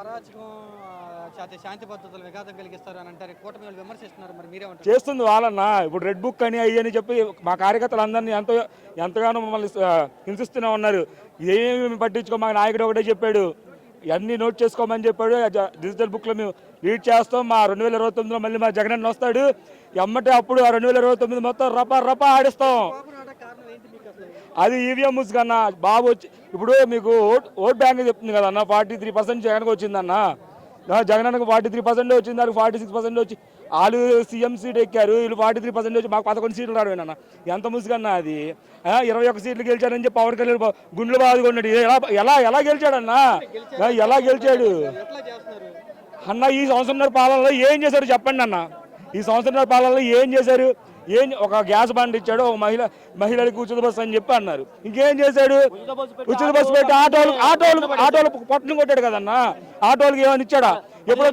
అరాచకం శాంతి భద్రతలు విఘాతం కలిగిస్తారు అని అంటారు. కూటమి వాళ్ళు విమర్శిస్తున్నారు. మరి మీరేమంటారు? చేస్తుంది వాళ్ళన్నా. ఇప్పుడు రెడ్ బుక్ అని అయ్యని చెప్పి మా కార్యకర్తలు అందరినీ ఎంతగానో మమ్మల్ని హింసిస్తూనే ఉన్నారు. ఏమి పట్టించుకో, మా నాయకుడు ఒకటే చెప్పాడు, అన్నీ నోట్ చేసుకోమని చెప్పాడు. డిజిటల్ బుక్లో మేము రీడ్ చేస్తాం. మా 2029లో మళ్ళీ మా జగనన్న వస్తాడు ఎమ్మటే. అప్పుడు ఆ 2029 మొత్తం రపా ఆడిస్తాం. అది ఈవీఎం ముసుగన్నా. బాబు వచ్చి ఇప్పుడు మీకు ఓట్ బ్యాంక్ చెప్తుంది కదన్న, 43% జగన్కి వచ్చిందన్న. జగనన్నకు 43% వచ్చింది, దానికి 46% వచ్చి వాళ్ళు సీఎం సీట్ ఎక్కారు. వీళ్ళు 43% వచ్చి మాకు 11 సీట్లు రావన్న. ఎంత ముసుగన్నా అది. 21 సీట్లు గెలిచాడని చెప్పి పవన్ కళ్యాణ్ గుండెలు బాదుకున్నాడు. ఎలా గెలిచాడన్నా? ఎలా గెలిచాడు అన్న? ఈ సంవత్సరం పాలనలో ఏం చేశారు చెప్పండి అన్న. ఈ సంవత్సరం పాలనలో ఏం చేశారు? ఒక గ్యాస్ బండ్ ఇచ్చాడు, ఒక మహిళలకు ఉచిత బస్సు అని చెప్పి అన్నారు. ఇంకేం చేశాడు? ఉచిత బస్సు పెట్టి ఆటోలు పొట్టను కొట్టాడు కదన్నా. ఆటోలకు ఏమైనా ఇచ్చాడా? ఇప్పుడు